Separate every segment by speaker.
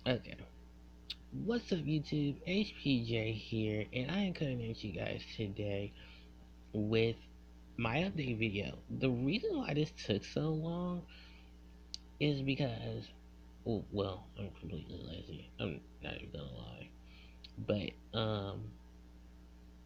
Speaker 1: Okay. What's up, YouTube? HPJ here, and I am coming at you guys today with my update video. The reason why this took so long is because, well, I'm completely lazy. I'm not even gonna lie.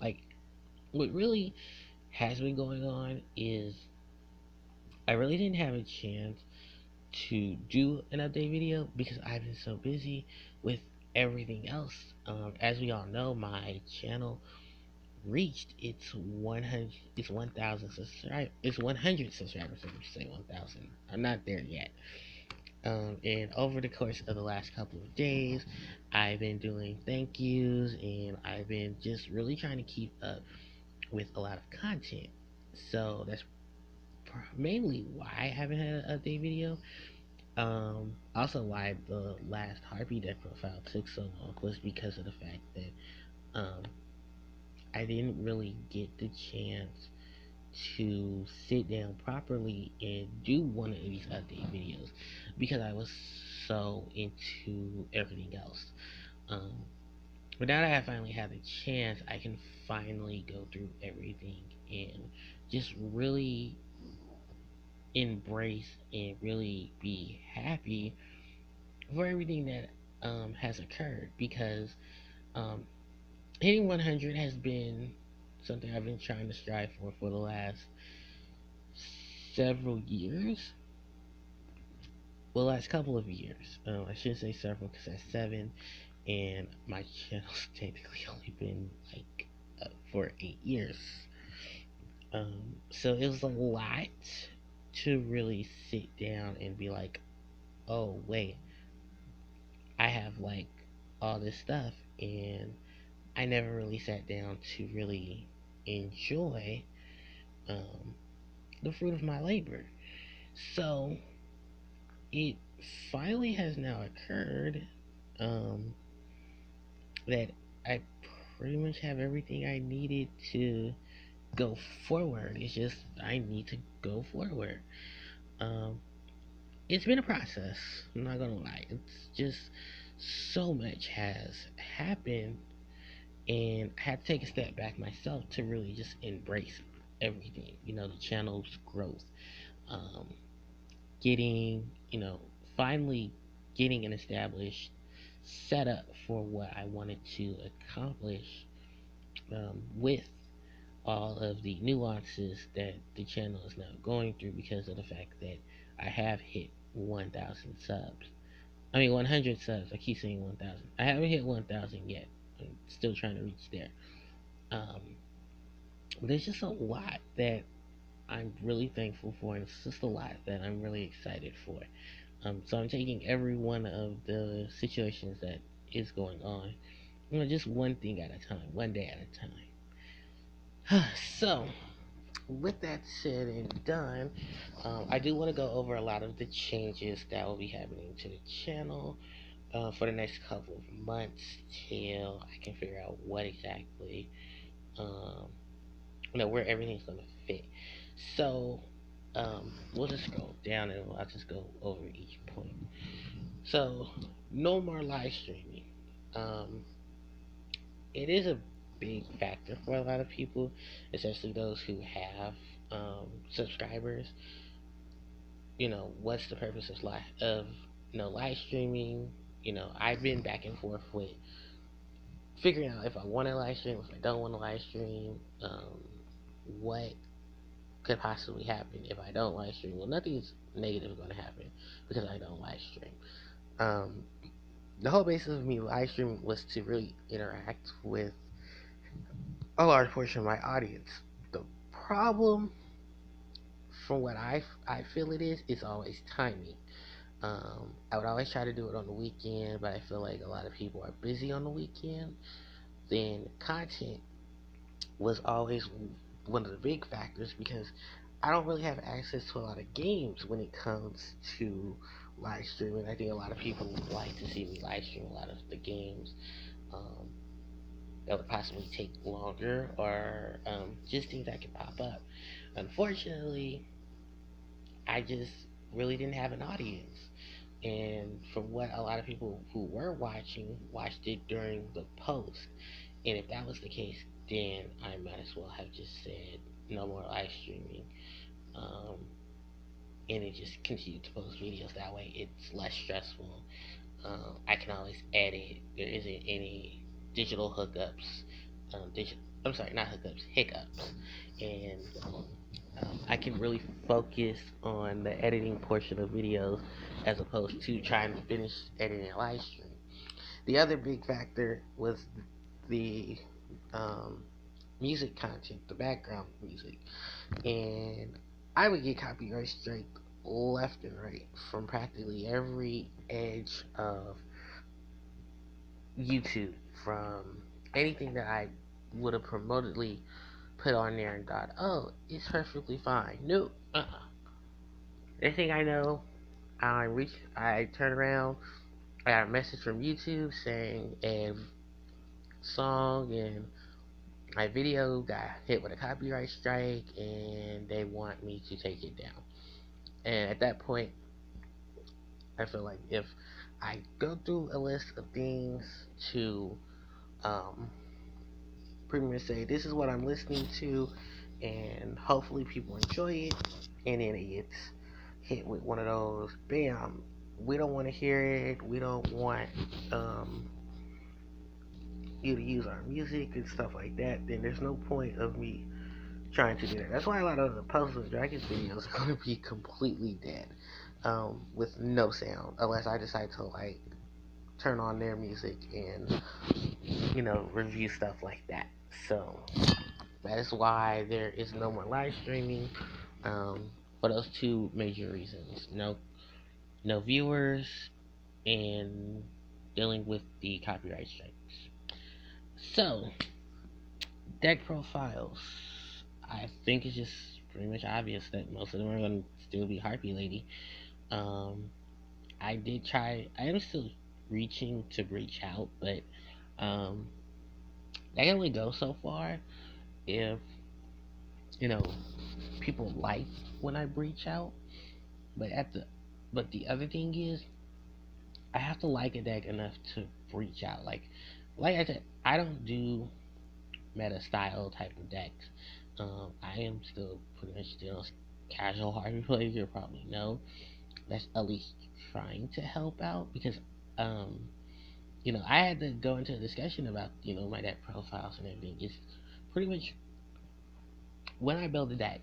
Speaker 1: Like, what really has been going on is I really didn't have a chance to do an update video because I've been so busy with everything else. As we all know, my channel reached its 100, its 1,000 subscribers. It's 100 subscribers. I should say 1,000. I'm not there yet. And over the course of the last couple of days, I've been doing thank yous, and I've been just really trying to keep up with a lot of content. So that's mainly why I haven't had an update video. Also, why the last Harpie deck profile took so long was because of the fact that um, I didn't really get the chance to sit down properly and do one of these update videos because I was so into everything else. Um, but now that I finally had the chance, I can finally go through everything and just really embrace and really be happy for everything that has occurred because um, hitting 100 has been something I've been trying to strive for the last several years. Well, last couple of years. I should say several because that's 7, and my channel's technically only been like for 8 years. So it was a lot to really sit down and be like, oh wait, I have like all this stuff, and I never really sat down to really enjoy um, the fruit of my labor. So it finally has now occurred um, that I pretty much have everything I needed to go forward. It's just I need to go forward. Um, it's been a process. I'm not gonna lie. It's just so much has happened, and I had to take a step back myself to really just embrace everything. The channel's growth, um, getting, finally getting an established setup for what I wanted to accomplish with all of the nuances that the channel is now going through because of the fact that I have hit 1,000 subs. I mean, 100 subs. I keep saying 1,000. I haven't hit 1,000 yet. I'm still trying to reach there. Um, there's just a lot that I'm really thankful for, and it's just a lot that I'm really excited for. So I'm taking every one of the situations that is going on, just one thing at a time, one day at a time. So, with that said and done, I do want to go over a lot of the changes that will be happening to the channel for the next couple of months till I can figure out what exactly, um, where everything's going to fit. So, we'll just scroll down and I'll just go over each point. So, no more live streaming. Um, it is a big factor for a lot of people, especially those who have subscribers. What's the purpose of live streaming? I've been back and forth with figuring out if I want to live stream, if I don't want to live stream, what could possibly happen if I don't live stream. Well, nothing's negative going to happen because I don't live stream. Um, the whole basis of me live streaming was to really interact with a large portion of my audience. The problem, from what I feel it is, always timing. I would always try to do it on the weekend, but I feel like a lot of people are busy on the weekend. Then content was always one of the big factors because I don't really have access to a lot of games when it comes to live streaming. I think a lot of people would like to see me live stream a lot of the games um, that would possibly take longer or just things that could pop up. Unfortunately, I just really didn't have an audience. And from what a lot of people who were watching watched it during the post. And if that was the case, then I might as well have just said no more live streaming. Um, and it just continued to post videos that way. It's less stressful. I can always edit. There isn't any digital hookups. I'm sorry, not hookups, hiccups. And I can really focus on the editing portion of videos as opposed to trying to finish editing a live stream. The other big factor was the um, music content, the background music, and I would get copyright straight left and right from practically every edge of YouTube, from anything that I would have promotedly put on there and thought, oh, it's perfectly fine. No, next thing I know, I turn around, I got a message from YouTube saying a song and my video got hit with a copyright strike and they want me to take it down. And at that point, I feel like if I go through a list of things to um, pretty much say this is what I'm listening to, and hopefully people enjoy it, and then it gets hit with one of those, bam, we don't want to hear it, we don't want you to use our music and stuff like that, then there's no point of me trying to do that. That's why a lot of the Puzzle and Dragons videos are going to be completely dead, with no sound, unless I decide to like turn on their music and review stuff like that. So that is why there is no more live streaming, for those two major reasons. No viewers and dealing with the copyright strikes. So deck profiles. I think it's just pretty much obvious that most of them are going to still be Harpie Lady. Um, I did try. I am still reaching to reach out, but um, that can only go so far if you know people like when I reach out. But the other thing is, I have to like a deck enough to reach out. Like I said, I don't do meta style type of decks. I am still pretty much still casual Harpy player. You probably know that's at least trying to help out because um, I had to go into a discussion about my deck profiles and everything. It's pretty much when I build a deck,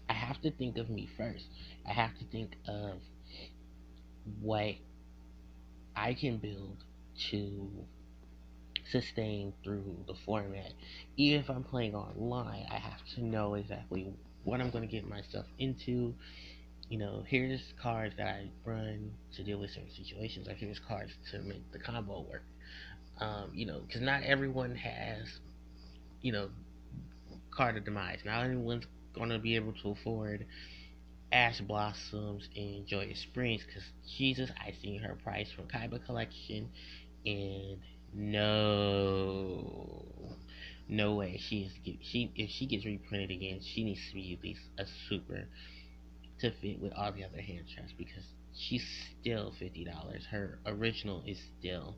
Speaker 1: I have to think of me first. I have to think of what I can build to sustain through the format. Even if I'm playing online, I have to know exactly what I'm going to get myself into. Here's cards that I run to deal with certain situations. Like here's cards to make the combo work. Because not everyone has, you know, card of demise. Not everyone's going to be able to afford Ash Blossoms and Joyous Springs. Because Jesus, I seen her price from Kaiba Collection, and no way she if she gets reprinted again, she needs to be at least a super to fit with all the other hand traps because she's still $50. Her original is still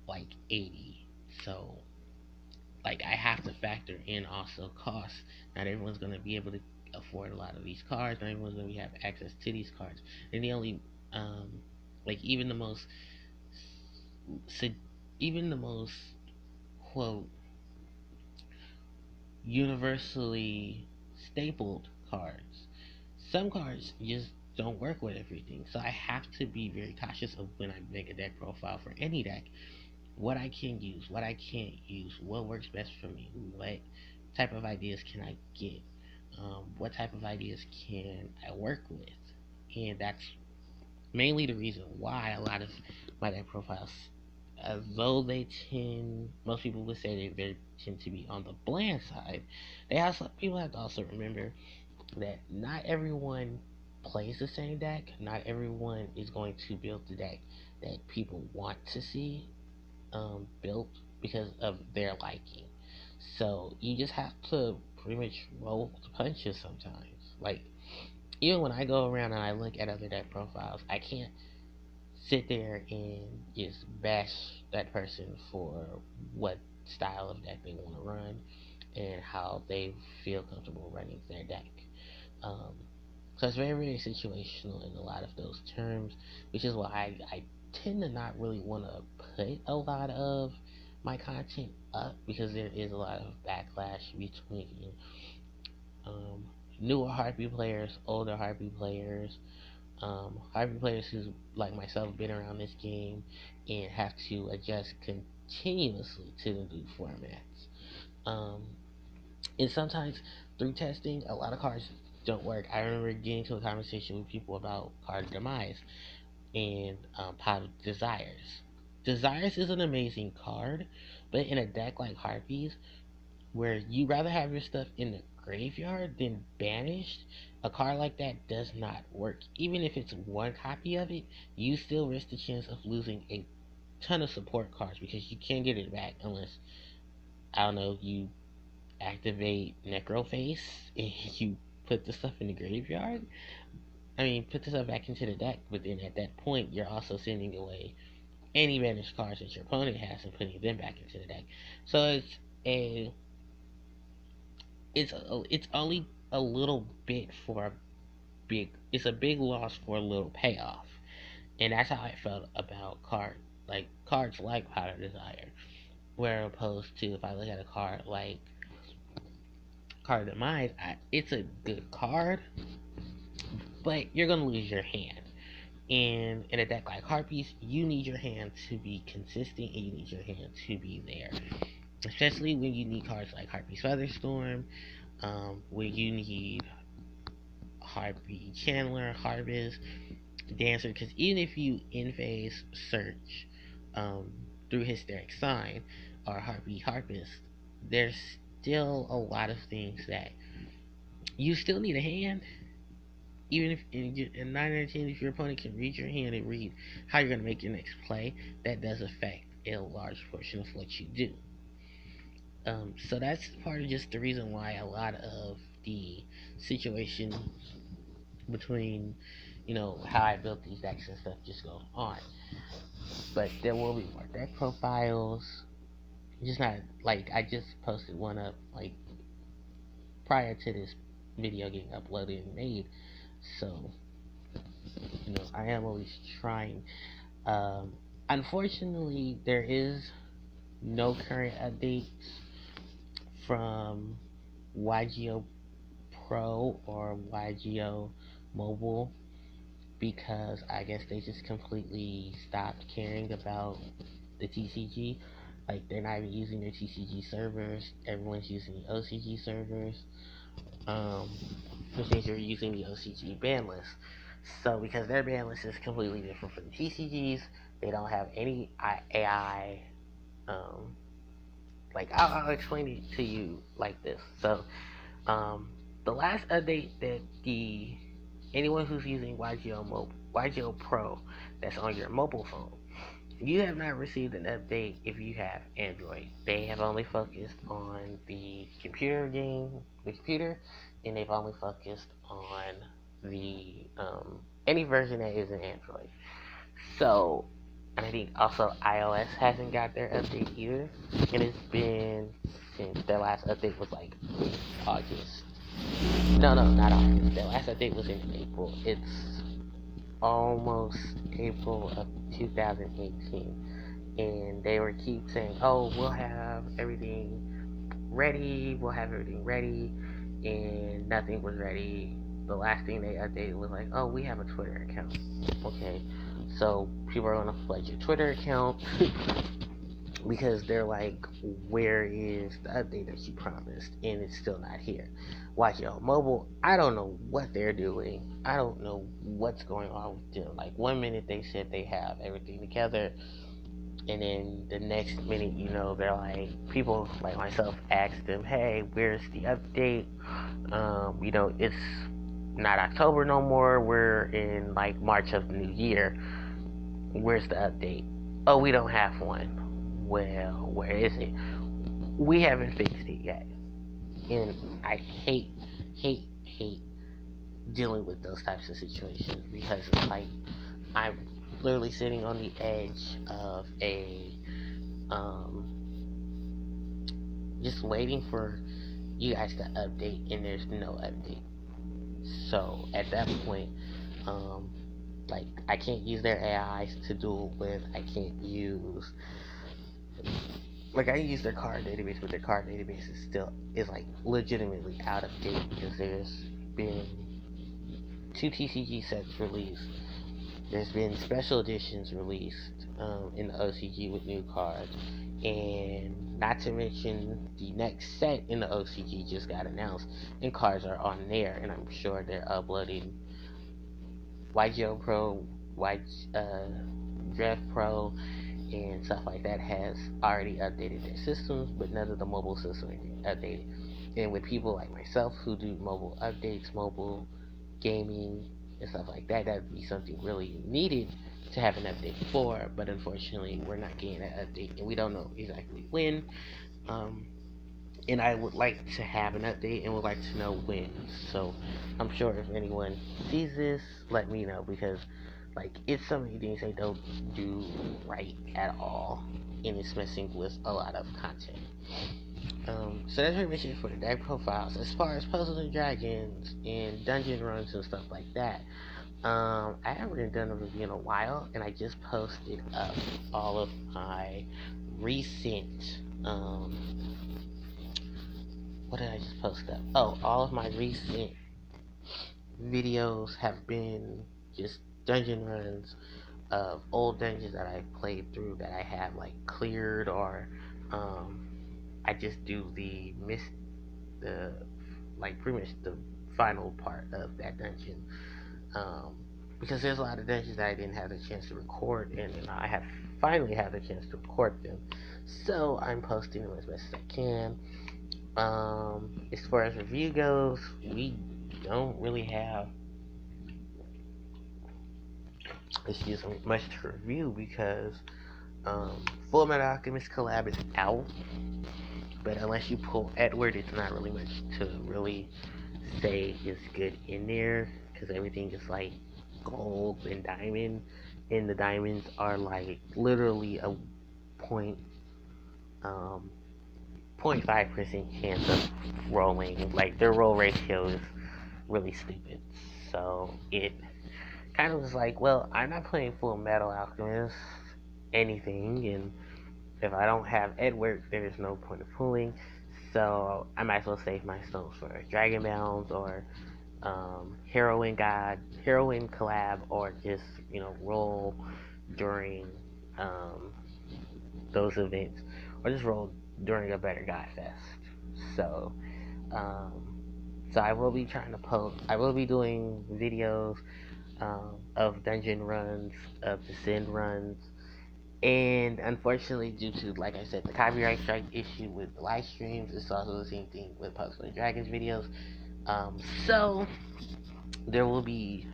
Speaker 1: like 80. So like I have to factor in also costs. Not everyone's gonna be able to afford a lot of these cards. Not everyone's gonna have access to these cards. And the only like even the most quote universally stapled cards. Some cards just don't work with everything. So I have to be very cautious of when I make a deck profile for any deck. What I can use, what I can't use, what works best for me, what type of ideas can I get, what type of ideas can I work with. And that's mainly the reason why a lot of my deck profiles, though most people would say they tend to be on the bland side, people have to also remember that not everyone plays the same deck. Not everyone is going to build the deck that people want to see built because of their liking. So you just have to pretty much roll the punches sometimes. Like even when I go around and I look at other deck profiles, I can't sit there and just bash that person for what style of deck they want to run and how they feel comfortable running their deck. Um, so it's very, very situational in a lot of those terms, which is why I tend to not really want to put a lot of my content up because there is a lot of backlash between um, newer Harpie players, older Harpie players, Harpie players who, like myself, been around this game and have to adjust continuously to the new formats. Um, and sometimes through testing, a lot of cards don't work. I remember getting into a conversation with people about card demise and pot desires. Desires is an amazing card, but in a deck like Harpies, where you rather have your stuff in the graveyard than banished, a card like that does not work. Even if it's one copy of it, you still risk the chance of losing a ton of support cards because you can't get it back unless, I don't know, you activate Necroface and you put the stuff in the graveyard. I mean, put the stuff back into the deck, but then at that point, you're also sending away any banished cards that your opponent has and putting them back into the deck. So a it's only a little bit for a big. It's a big loss for a little payoff, and that's how I felt about cards like Powder Desire. Where opposed to if I look at a card like Card of Demise, it's a good card, but you're gonna lose your hand. And in a deck like Harpies, you need your hand to be consistent and you need your hand to be there. Especially when you need cards like Harpie's Featherstorm, where you need Harpie Chandler, Harvest, Dancer, because even if you in phase search through Hysteric Sign or Harpie Harpist, there's still a lot of things that you still need a hand. Even if in 9 out of 10, if your opponent can read your hand and read how you're going to make your next play, that does affect a large portion of what you do. So that's part of just the reason why a lot of the situation between, how I built these decks and stuff just goes on. But there will be more deck profiles. Just not like I just posted one up like prior to this video getting uploaded and made. So I am always trying. Unfortunately, there is no current updates from YGO Pro or YGO Mobile because I guess they just completely stopped caring about the TCG. Like, they're not even using their TCG servers. Everyone's using the OCG servers. Which means you're using the OCG ban list. So, because their ban list is completely different from the TCGs, they don't have any AI. I'll explain it to you like this. So, the last update that anyone who's using YGO Pro that's on your mobile phone, you have not received an update if you have Android. They have only focused on the computer, and they've only focused on the any version that is an Android. So, and I think also iOS hasn't got their update either, and it's been since their last update was like August. No, not August. Their last update was in April. It's almost April of 2018, and they were keep saying, "Oh, we'll have everything ready. And nothing was ready. The last thing they updated was like, "Oh, we have a Twitter account." Okay, so people are gonna flood your Twitter account because they're like, "Where is the update that you promised?" And it's still not here. YGO Mobile, I don't know what they're doing. I don't know what's going on with them. Like, one minute they said they have everything together, and then the next minute, they're like, people like myself ask them, "Hey, where's the update? It's not October no more. We're in like March of the new year. Where's the update?" "Oh, we don't have one." "Well, where is it?" "We haven't fixed it yet." And I hate dealing with those types of situations, because it's like I'm literally sitting on the edge of a um, just waiting for you guys to update, and there's no update. So at that point, um, like I can't use their AIs to duel with. I can't use like I use their card database, but their card database is like legitimately out of date because there's been two TCG sets released. There's been special editions released in the OCG with new cards, and not to mention the next set in the OCG just got announced, and cards are on there, and I'm sure they're uploading YGO Pro, Y Draft Pro, and stuff like that has already updated their systems, but none of the mobile systems are updated. And with people like myself who do mobile updates, mobile gaming, and stuff like that, that would be something really needed to have an update for. But unfortunately, we're not getting that update, and we don't know exactly when. Um, and I would like to have an update and would like to know when. So I'm sure if anyone sees this, let me know, because like it's so many things they don't do right at all, and it's messing with a lot of content. So that's pretty much it for the deck profiles. As far as Puzzles and Dragons and dungeon runs and stuff like that, I haven't really done a review in a while, and I just posted up all of my recent what did I just post up? Oh, all of my recent videos have been just dungeon runs of old dungeons that I played through that I have like cleared, or um, I just do the like pretty much the final part of that dungeon. Um, because there's a lot of dungeons that I didn't have the chance to record, and I have finally had the chance to record them. So I'm posting them as best as I can. As far as review goes, we don't really have, excuse me, much to review because Full Metal Alchemist collab is out, but unless you pull Edward, it's not really much to really say is good in there because everything is like gold and diamond, and the diamonds are like literally a point 0.5% chance of rolling. Like their roll ratio is really stupid. So it kind of was like, well, I'm not playing Full Metal Alchemist anything, and if I don't have Edward, there's no point of pulling. So I might as well save my stones for Dragon Bounds or Heroine collab, or just roll during um, those events, or just roll during a better guy fest. So um, so I will be trying to post. I will be doing videos of dungeon runs, of descend runs, and unfortunately, due to, like I said, the copyright strike issue with the live streams, it's also the same thing with Puzzle and Dragons videos. So there will be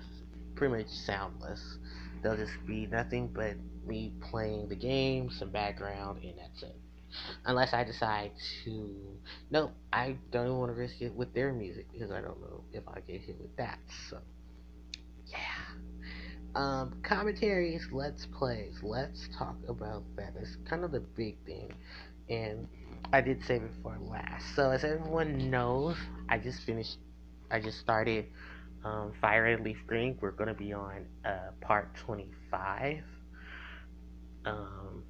Speaker 1: pretty much soundless. There'll just be nothing but me playing the game, some background, and that's it. Unless I decide to, nope, I don't even want to risk it with their music because I don't know if I get hit with that. So yeah. Commentaries, let's plays. Let's talk about that. It's kind of the big thing, and I did save it for last. So as everyone knows, I just finished. I just started Fire and Leaf Green. We're gonna be on part 25. Um,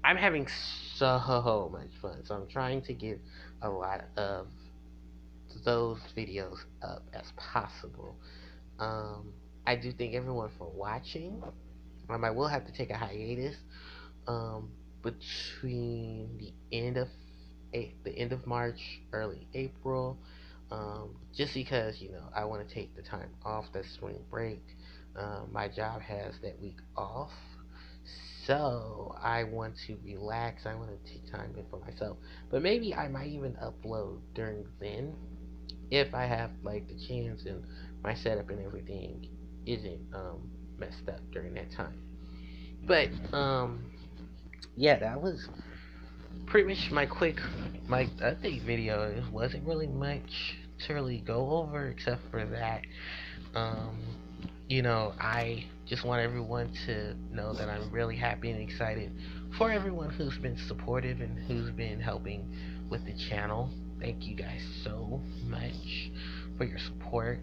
Speaker 1: I'm having so much fun, so I'm trying to get a lot of those videos up as possible. Um, I do thank everyone for watching. I will have to take a hiatus um, between the end of March, early April, just because I want to take the time off. That spring break. My job has that week off, so I want to relax. I want to take time in for myself. But maybe I might even upload during then if I have like the chance and my setup and everything isn't messed up during that time. But yeah, that was pretty much my update video. It wasn't really much to really go over except for that. Um, you know, I just want everyone to know that I'm really happy and excited for everyone who's been supportive and who's been helping with the channel. Thank you guys so much for your support.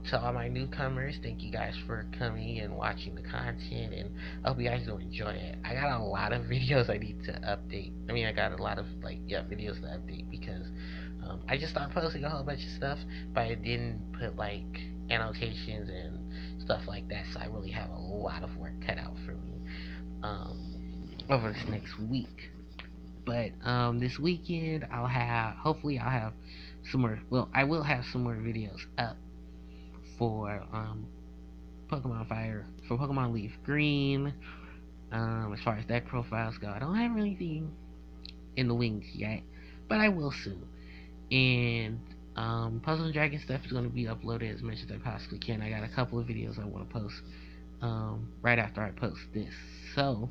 Speaker 1: To all my newcomers, thank you guys for coming and watching the content, and I hope you guys will enjoy it. I got a lot of videos I need to update. I mean, I got a lot of videos to update because I just started posting a whole bunch of stuff, but I didn't put like annotations and stuff like that. So I really have a lot of work cut out for me over this next week. But this weekend hopefully I'll have some more. Well, I will have some more videos up for Pokemon Fire, for Pokemon Leaf Green. As far as deck profiles go, I don't have anything in the wings yet, but I will soon. And Puzzle and Dragon stuff is going to be uploaded as much as I possibly can. I got a couple of videos I want to post right after I post this. So,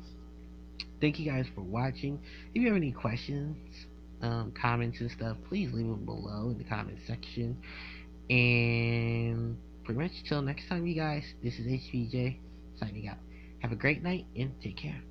Speaker 1: thank you guys for watching. If you have any questions, comments, and stuff, please leave them below in the comment section. And pretty much till next time, you guys, this is HPJ signing out. Have a great night and take care.